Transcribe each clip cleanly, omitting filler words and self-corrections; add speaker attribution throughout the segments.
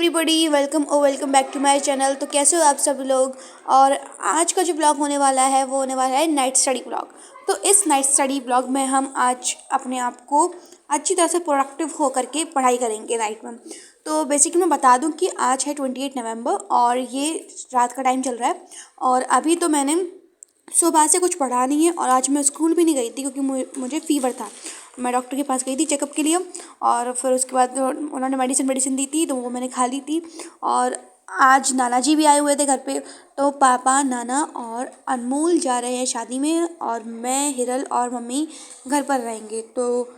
Speaker 1: Everybody, welcome back to my channel. तो कैसे हो आप सब लोग। और आज का जो ब्लॉग होने वाला है वो होने वाला है नाइट स्टडी ब्लॉग। तो इस नाइट स्टडी ब्लॉग में हम आज अपने आप को अच्छी तरह से प्रोडक्टिव होकर के पढ़ाई करेंगे नाइट में। तो बेसिकली मैं बता दूं कि आज है 28 नवंबर और ये रात का टाइम चल रहा है। और अभी तो मैंने सुबह से कुछ पढ़ा नहीं है और आज मैं स्कूल भी नहीं गई थी क्योंकि मुझे फ़ीवर था। मैं डॉक्टर के पास गई थी चेकअप के लिए और फिर उसके बाद उन्होंने मेडिसिन दी थी तो वो मैंने खा ली थी। और आज नाना जी भी आए हुए थे घर पे। तो पापा, नाना और अनमोल जा रहे हैं शादी में और मैं, हिरल और मम्मी घर पर रहेंगे। तो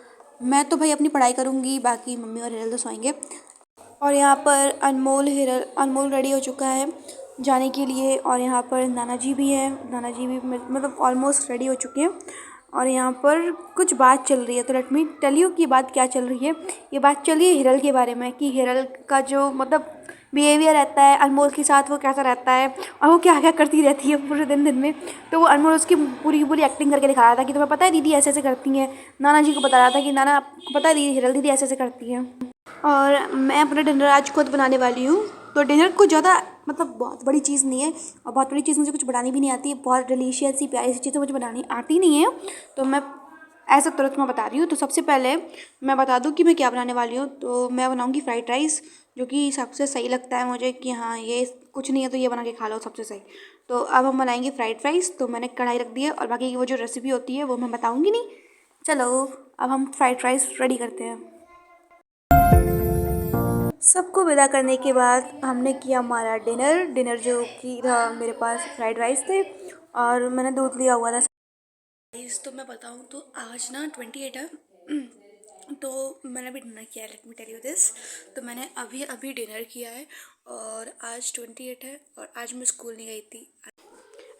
Speaker 1: मैं तो भाई अपनी पढ़ाई करूँगी, बाकी मम्मी और हिरल तो सोएंगे। और यहाँ पर अनमोल रेडी हो चुका है जाने के लिए। और यहाँ पर नाना जी भी हैं, नाना जी भी मतलब ऑलमोस्ट रेडी हो चुके हैं। और यहाँ पर कुछ बात चल रही है, तो लेट मी टेल यू कि बात क्या चल रही है। ये बात चल रही है हिरल के बारे में कि हिरल का जो मतलब बिहेवियर रहता है अनमोल के साथ, वो कैसा रहता है और वो क्या क्या करती रहती है पूरे दिन में। तो वो अनमोल उसकी पूरी एक्टिंग करके दिखा रहा था कि तुम्हें पता है दीदी ऐसे ऐसे करती हैं। नाना जी को बता रहा था कि नाना आपको पता है दीदी, हिरल दीदी ऐसे ऐसे करती हैं। और मैं अपना डिनर आज खुद बनाने वाली हूँ। तो डिनर कुछ ज़्यादा मतलब बहुत बड़ी चीज़ नहीं है और बहुत बड़ी चीज़ मुझे कुछ बनानी भी नहीं आती है। बहुत डिलीशियस सी प्यारी सी चीज़ें मुझे बनानी आती नहीं है। तो मैं ऐसा तुरंत मैं बता रही हूँ। तो सबसे पहले मैं बता दूँ कि मैं क्या बनाने वाली हूँ। तो मैं बनाऊँगी फ्राइड राइस, जो कि सबसे सही लगता है मुझे कि हाँ ये कुछ नहीं है तो ये बना के खा लो सबसे सही। तो अब हम बनाएंगे फ्राइड राइस। तो मैंने कढ़ाई रख दी है और बाकी की वो जो रेसिपी होती है वो मैं बताऊँगी नहीं। चलो अब हम फ्राइड राइस रेडी करते हैं। सबको विदा करने के बाद हमने किया हमारा डिनर जो कि था मेरे पास फ्राइड राइस थे और मैंने दूध लिया हुआ था। तो मैं बताऊँ तो आज ना 28 है। तो मैंने अभी डिनर किया है, let me tell you this. तो मैंने अभी डिनर किया है और आज 28 है और आज मैं स्कूल नहीं गई थी।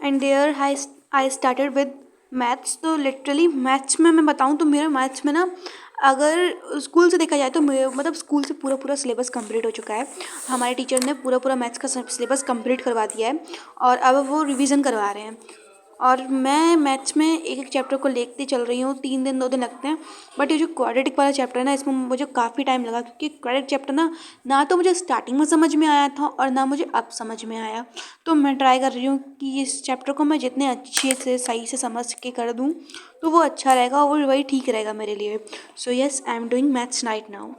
Speaker 1: And there I started with maths. तो लिटरली मैथ्स में मैं बताऊँ तो मेरे मैथ्स में ना, अगर स्कूल से देखा जाए तो मेरे मतलब स्कूल से पूरा सिलेबस कंप्लीट हो चुका है। हमारे टीचर ने पूरा मैथ्स का सिलेबस कंप्लीट करवा दिया है और अब वो रिवीजन करवा रहे हैं। और मैं मैथ्स में एक चैप्टर को लेती चल रही हूँ, 3 दिन 2 दिन लगते हैं। बट ये जो क्वाड्रेटिक वाला चैप्टर है ना, इसमें मुझे काफ़ी टाइम लगा क्योंकि क्वाड्रेटिक चैप्टर ना तो मुझे स्टार्टिंग में समझ में आया था और ना मुझे अब समझ में आया। तो मैं ट्राई कर रही हूँ कि इस चैप्टर को मैं जितने अच्छे से सही से समझ के कर दूँ तो वो अच्छा रहेगा और वही ठीक रहेगा मेरे लिए। So yes, I am doing maths night now.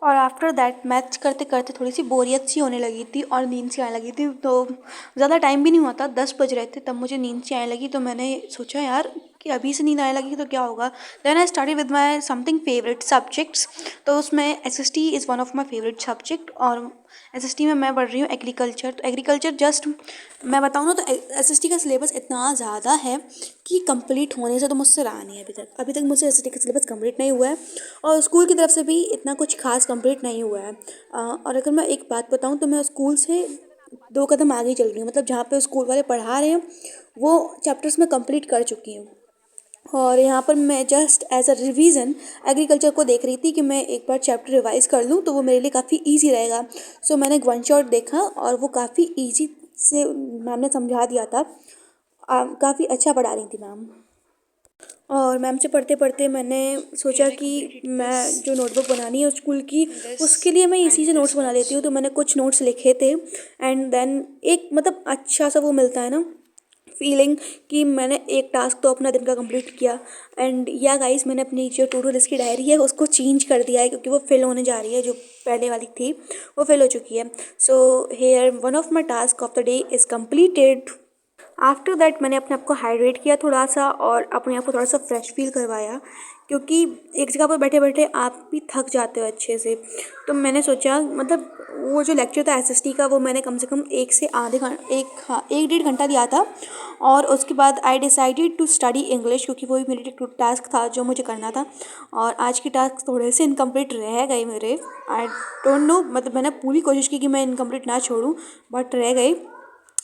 Speaker 1: और आफ्टर दैट मैथ्स करते करते थोड़ी सी बोरियत सी होने लगी थी और नींद सी आने लगी थी। तो ज़्यादा टाइम भी नहीं हुआ था, 10 बज रहे थे तब मुझे नींद सी आने लगी। तो मैंने सोचा यार कि अभी से नींद आने लगी तो क्या होगा। Then I started with my something favourite subjects. तो उसमें SST is one of my favourite subject और एसएसटी में मैं पढ़ रही हूँ एग्रीकल्चर। तो एग्रीकल्चर जस्ट मैं बताऊँ ना तो एसएसटी का सिलेबस इतना ज़्यादा है कि कंप्लीट होने से तो मुझसे रहा नहीं है अभी तक मुझसे एसएसटी का सिलेबस कंप्लीट नहीं हुआ है और स्कूल की तरफ से भी इतना कुछ खास कंप्लीट नहीं हुआ है। और अगर मैं एक बात बताऊँ तो मैं स्कूल से 2 कदम आगे चल रही हूँ। मतलब जहाँ पे स्कूल वाले पढ़ा रहे हैं वो चैप्टर्स मैं कंप्लीट कर चुकी हूँ। और यहाँ पर मैं just as a revision agriculture को देख रही थी कि मैं एक बार चैप्टर रिवाइज कर लूँ तो वो मेरे लिए काफ़ी इजी रहेगा। सो मैंने वन शॉट देखा और वो काफ़ी इजी से मैम ने समझा दिया था। काफ़ी अच्छा पढ़ा रही थी मैम। और मैम से पढ़ते पढ़ते मैंने सोचा कि मैं जो नोटबुक बनानी है स्कूल की, उसके लिए मैं इसी से नोट्स बना लेती हूँ। तो मैंने कुछ नोट्स लिखे थे एंड देन एक मतलब अच्छा सा वो मिलता है ना फीलिंग कि मैंने एक टास्क तो अपना दिन का कंप्लीट किया। एंड या गाइस, मैंने अपनी जो टू डू लिस्ट की डायरी है उसको चेंज कर दिया है क्योंकि वो फिल होने जा रही है। जो पहले वाली थी वो फिल हो चुकी है। So here one of my task of the day is completed. After that मैंने अपने आप को हाइड्रेट किया थोड़ा सा और अपने आप को थोड़ा सा फ्रेश फील करवाया क्योंकि एक जगह पर बैठे बैठे आप भी थक जाते हो अच्छे से। तो मैंने सोचा मतलब वो जो लेक्चर था एसएसटी का वो मैंने कम से कम 1 1.5 घंटा दिया था। और उसके बाद I decided to study English क्योंकि वही मेरे टास्क था जो मुझे करना था। और आज के टास्क थोड़े से इनकम्प्लीट रह गए मेरे। आई डोंट नो, मतलब मैंने पूरी कोशिश की कि मैं इनकम्प्लीट ना छोड़ूँ बट रह गई।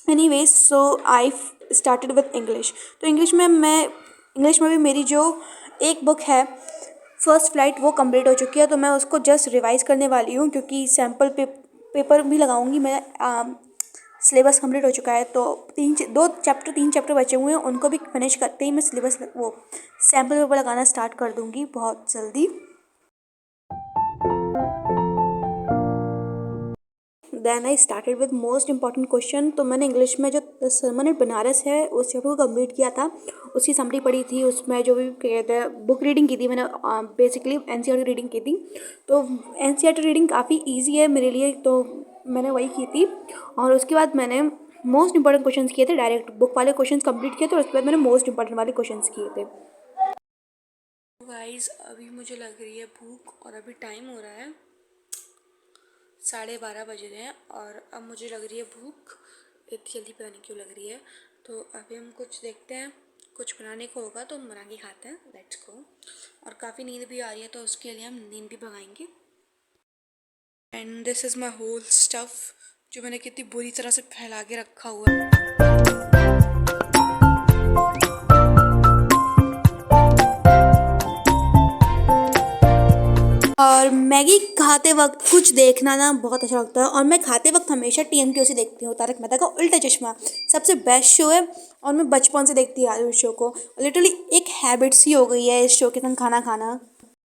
Speaker 1: Anyways, so I started with English. तो इंग्लिश में भी मेरी जो एक बुक है फर्स्ट फ्लाइट वो कंप्लीट हो चुकी है। तो मैं उसको जस्ट रिवाइज करने वाली हूँ क्योंकि सैम्पल पेपर भी लगाऊंगी मैं। सिलेबस कंप्लीट हो चुका है तो 3 चैप्टर बचे हुए हैं, उनको भी फिनिश करते ही मैं सिलेबस वो सैम्पल पेपर लगाना स्टार्ट कर दूँगी बहुत जल्दी। Then I started with most important question. तो मैंने इंग्लिश में जो सरमन एट बनारस है उस चैप्टर को कंप्लीट किया था, उसकी समरी पढ़ी थी, उसमें जो भी कहते हैं बुक रीडिंग की थी मैंने, बेसिकली एनसीईआरटी रीडिंग की थी। तो एनसीईआरटी रीडिंग काफ़ी ईजी है मेरे लिए, तो मैंने वही की थी। और उसके बाद मैंने मोस्ट इंपॉर्टेंट क्वेश्चंस किए थे, डायरेक्ट बुक वाले क्वेश्चंस कंप्लीट किए थे, और उसके बाद मैंने मोस्ट इंपॉर्टेंट वाले क्वेश्चंस किए थे। गाइस अभी मुझे लग रही है भूख, और अभी टाइम हो रहा है 12:30 बज रहे हैं, और अब मुझे लग रही है भूख। इतनी जल्दी पता नहीं क्यों लग रही है। तो अभी हम कुछ देखते हैं, कुछ बनाने को होगा तो हम बना के खाते हैं, लेट्स गो। और काफ़ी नींद भी आ रही है तो उसके लिए हम नींद भी भगाएंगे। And this is my whole stuff जो मैंने कितनी बुरी तरह से फैला के रखा हुआ है। और मैगी खाते वक्त कुछ देखना ना बहुत अच्छा लगता है, और मैं खाते वक्त हमेशा TMTOC देखती हूँ, तारक मेहता का उल्टा चश्मा। सबसे बेस्ट शो है, और मैं बचपन से देखती आ रही हूँ उस शो को। लिटरली एक हैबिट सी हो गई है इस शो के संग खाना खाना।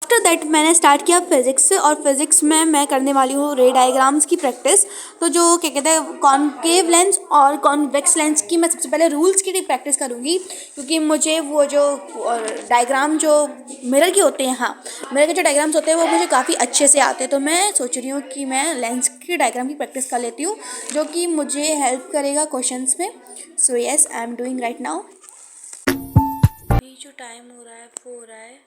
Speaker 1: आफ्टर दैट मैंने स्टार्ट किया फिज़िक्स से, और फिज़िक्स में मैं करने वाली हूँ रे डायग्राम्स की प्रैक्टिस। तो जो क्या कहते हैं कॉनकेव लेंस और कॉन्वेक्स लेंस की मैं सबसे पहले रूल्स की प्रैक्टिस करूँगी, क्योंकि मुझे वो जो डायग्राम जो मिरर के होते हैं, हाँ मिरर के जो डायग्राम्स होते हैं वो मुझे काफ़ी अच्छे से आते हैं। तो मैं सोच रही हूँ कि मैं लेंस की डायग्राम की प्रैक्टिस कर लेती हूँ, जो कि मुझे हेल्प करेगा क्वेश्चंस में। So yes I am doing right now. अभी जो टाइम हो रहा है वो हो रहा है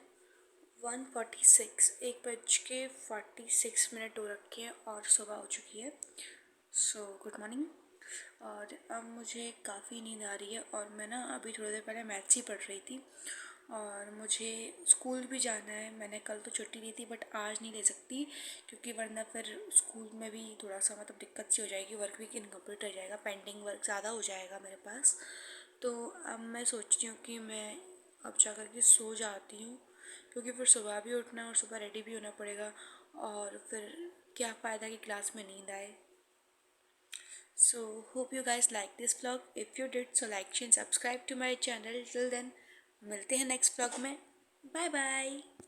Speaker 1: 1:46, 1:46 हो रखे हैं, और सुबह हो चुकी है। So good morning. और अब मुझे काफ़ी नींद आ रही है, और मैं ना अभी थोड़ी देर पहले मैथ्स ही पढ़ रही थी, और मुझे स्कूल भी जाना है। मैंने कल तो छुट्टी ली थी, बट आज नहीं ले सकती, क्योंकि वरना फिर स्कूल में भी थोड़ा सा मतलब दिक्कत सी हो जाएगी, वर्क भी इनकम्प्लीट रह जाएगा, पेंडिंग वर्क ज़्यादा हो जाएगा मेरे पास। तो अब मैं सोच रही हूँ कि मैं अब जा कर के सो जाती हूँ, क्योंकि फिर सुबह भी उठना और सुबह रेडी भी होना पड़ेगा, और फिर क्या फ़ायदा कि क्लास में नींद आए। So hope you guys like this vlog. If you did so like share subscribe to my channel. Till then मिलते हैं नेक्स्ट व्लॉग में। Bye bye.